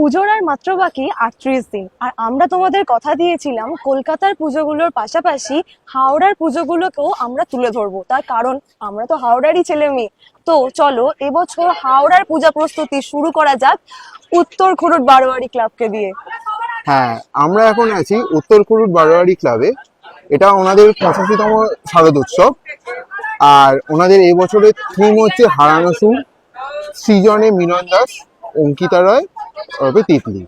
পুজোর আর মাত্র বাকি 38 দিন, আর আমরা তোমাদের কথা দিয়েছিলাম কলকাতার পুজোগুলোর পাশাপাশি হাওড়ার পুজোগুলোকেও আমরা তুলে ধরবো। তার কারণ আমরা তো হাওড়ারই ছেলে মেয়ে। তো চলো এবছর হাওড়ার পূজা প্রস্তুতি শুরু করা যাক উত্তর খুরুট বারোয়ারি ক্লাবকে দিয়ে। হ্যাঁ, আমরা এখন আছি উত্তর কুরুট বারোয়ারি ক্লাবে। এটা ওনাদের 85তম শারদোৎসব। আর ওনাদের এই বছরের থিম হচ্ছে হারানো সুর, সৃজনে মিলন দাস, অঙ্কিতা রয়, তিতলি।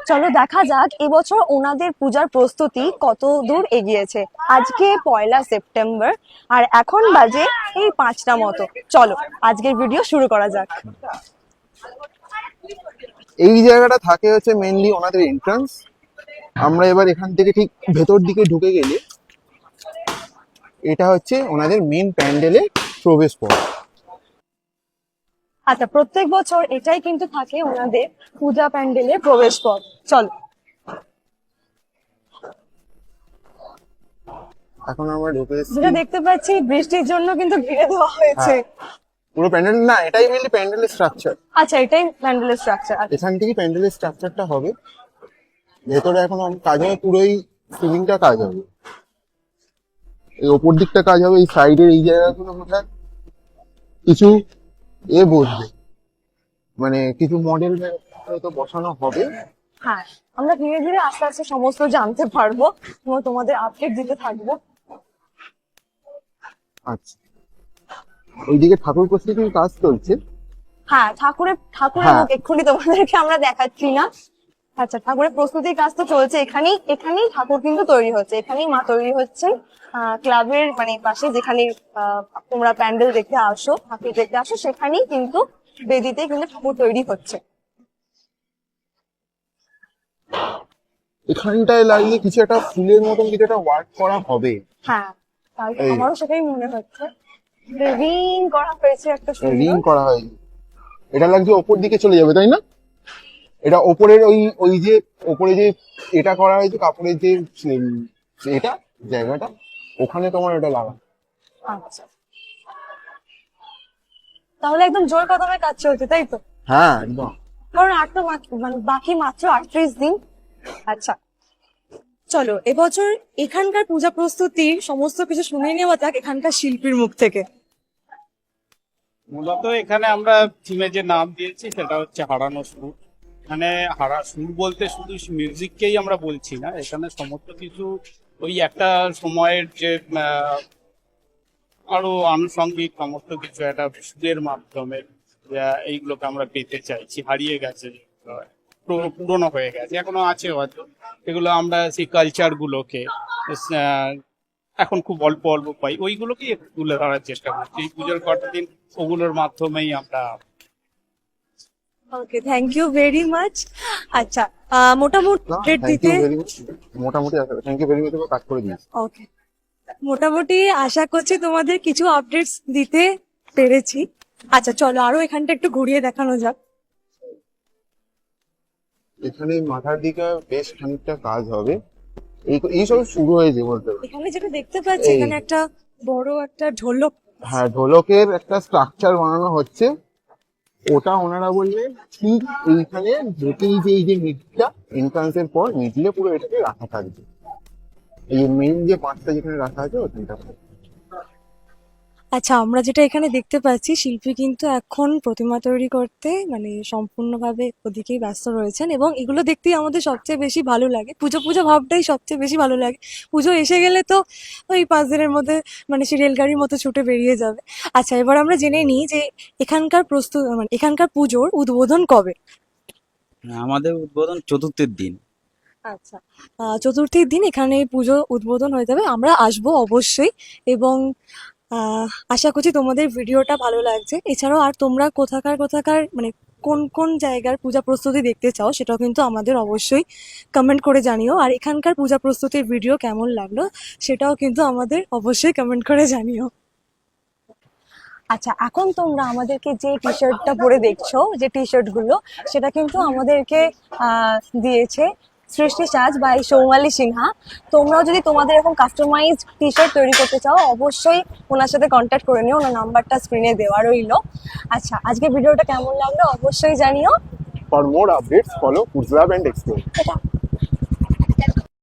চলো দেখা যাক এবছর ওনাদের পূজার প্রস্তুতি কত দূর এগিয়েছে। আজকে 1 সেপ্টেম্বর আর এখন বাজে এই 5টা মতো। চলো আজকের ভিডিও শুরু করা যাক। এই জায়গাটা থাকে হচ্ছে মেইনলি ওনাদের এন্ট্রান্স। আমরা এবার এখান থেকে ঠিক ভেতর দিকে ঢুকে গেলে এটা হচ্ছে ওনাদের মেইন প্যান্ডেলের প্রবেশ পথ। আচ্ছা, প্রত্যেক বছর এটাই কিন্তু থাকে ওনাদের পূজা প্যান্ডেলের প্রবেশ পথ। চলো এখন আমরা ঢুকে এসেছি। যেটা দেখতে পাচ্ছি বৃষ্টির জন্য কিন্তু ঘিরে দেওয়া হয়েছে। পুরো প্যান্ডেল না, এটাই মেইনলি প্যান্ডেলের স্ট্রাকচার। আচ্ছা, এটাই প্যান্ডেলের স্ট্রাকচার। এখান থেকে প্যান্ডেলের স্ট্রাকচারটা হবে। ভেতরে এখন কাজ হবে, পুরোই সিলিংটা কাজ হবে, এই ওপর দিকটা কাজ হবে, এই সাইডের এই জায়গাগুলো বোধহয় কিছু বসবে, মানে কিছু মডেল হয়তো বসানো হবে। হ্যাঁ, আমরা ধীরে ধীরে আস্তে আস্তে সমস্ত জানতে পারবো এবং তোমাদের আপডেট দিতে থাকবো। আচ্ছা, ওইদিকে ঠাকুর প্রস্তুতির কাজ চলছে। হ্যাঁ, ঠাকুরের মুখ এক্ষুনি তোমাদেরকে আমরা দেখাচ্ছি না। আচ্ছা, ঠাকুরের প্রস্তুতির কাজ তো চলছে। এখানেই ঠাকুর কিন্তু তৈরি হচ্ছে, এখানেই মা তৈরি হচ্ছে। ক্লাবের মানে পাশে যেখানে তোমরা প্যান্ডেল দেখতে আসো, ঠাকুর দেখতে আসো, সেখানেই কিন্তু বেদিতে কিন্তু ঠাকুর তৈরি হচ্ছে। এখানটায় লাগিয়ে কিছু একটা ফুলের মতন কিছু একটা ওয়ার্ক করা হবে। হ্যাঁ, আমারও সেটাই মনে হচ্ছে। রিং করা হয়েছে একটা রিং করা হয়েছে, এটা লাগছে ওপর দিকে চলে যাবে, তাই না? এটা ওপরের ওই যে ওপরে যে এটা করা হয়েছে কাপড়ের যে এটা জায়গাটা, ওখানে তোমার এটা লাগা। আচ্ছা, তাহলে একদম জোর কদমে কাজ চলছে, তাই তো? হ্যাঁ একদম, কারণ আর তো মানে বাকি মাত্র 38 দিন। আচ্ছা চলো এবছর এখানকার পূজা প্রস্তুতির সমস্ত কিছু শুনে নেওয়া যাক এখানকার শিল্পীর মুখ থেকে। মূলত এখানে আমরা থিমে যে নাম দিয়েছি সেটা হচ্ছে হারানো সুর। এখানে সুর বলতে শুধু মিউজিককেই আমরা বলছি না, এখানে সমস্ত কিছু ওই একটা সময়ের যে আরো আনুষঙ্গিক সমস্ত কিছু একটা সুরের মাধ্যমে এইগুলোকে আমরা পেতে চাইছি। হারিয়ে গেছে, পুরনো হয়ে গেছে, এখনো আছে হয়তো, এগুলো আমরা সেই কালচার গুলোকে এখন খুব অল্প অল্প পাই, ওইগুলোকে একটু তুলে ধরার চেষ্টা করছি এই পুজোর কটা দিন, ওগুলোর মাধ্যমেই আমরা। ওকে, থ্যাংক ইউ ভেরি মাচ। আচ্ছা, ওকে, মোটামুটি আশা করছি তোমাদের কিছু আপডেটস দিতে পেরেছি। আচ্ছা চলো আরো এখানটা একটু ঘুরিয়ে দেখানো যাক। এখানে মাথার দিকে বেশ খানিকটা কাজ হবে, এই সব শুরু হয়েছে বলতে। এখানে যেটা দেখতে পাচ্ছি এখানে একটা বড় একটা ঢোলক। হ্যাঁ, ঢোলকের একটা স্ট্রাকচার বানানো হচ্ছে। ওটা ওনারা বললে ঠিক এইখানে ঢুকেই যে এই যে মিডটা এন্ট্রান্সের পর মিডলে পুরো এটাকে রাখা থাকবে, এই মেইন যে পাঁচটা যেখানে রাখা আছে ওখানটা। আচ্ছা, আমরা যেটা এখানে দেখতে পাচ্ছি শিল্পী কিন্তু এখন প্রতিমা তৈরি করতে মানে সম্পূর্ণভাবে ওদিকেই ব্যস্ত রয়েছেন, এবং এগুলো দেখতেই আমাদের সবচেয়ে বেশি ভালো লাগে। পুজো পুজো ভাবটাই সবচেয়ে বেশি ভালো লাগে। পুজো এসে গেলে তো ওই 5 দিনের মধ্যে মানে সে রেলগাড়ির মতো ছুটে বেরিয়ে যাবে। আচ্ছা, এবার আমরা জেনে নিই যে এখানকার মানে এখানকার পুজোর উদ্বোধন কবে। আমাদের উদ্বোধন চতুর্থের দিন। আচ্ছা, চতুর্থীর দিন এখানে পুজো উদ্বোধন হয়ে যাবে। আমরা আসবো অবশ্যই, এবং আশা করছি তোমাদের ভিডিওটা ভালো লাগছে। এছাড়াও আর তোমরা কোথাকার মানে কোন কোন জায়গার পূজা প্রস্তুতি দেখতে চাও সেটাও কিন্তু আমাদের অবশ্যই কমেন্ট করে জানিও। আর এখানকার পূজা প্রস্তুতির ভিডিও কেমন লাগলো সেটাও কিন্তু আমাদের অবশ্যই কমেন্ট করে জানিও। আচ্ছা, এখন তোমরা আমাদেরকে যে টি শার্টটা পরে দেখছো, যে টি শার্ট গুলো, সেটা কিন্তু আমাদেরকে দিয়েছে সৃষ্টি সাজ বাই সৌমালি সিনহা। তোমরাও যদি তোমাদের এরকম কাস্টমাইজড টি শার্ট তৈরি করতে চাও অবশ্যই ওনার সাথে কন্ট্যাক্ট করে নিও, ওনার নাম্বারটা স্ক্রিনে দেওয়া রইলো। আচ্ছা, আজকে ভিডিওটা কেমন লাগলো অবশ্যই জানিও। For more updates, follow Foods Lab and Explore. এটা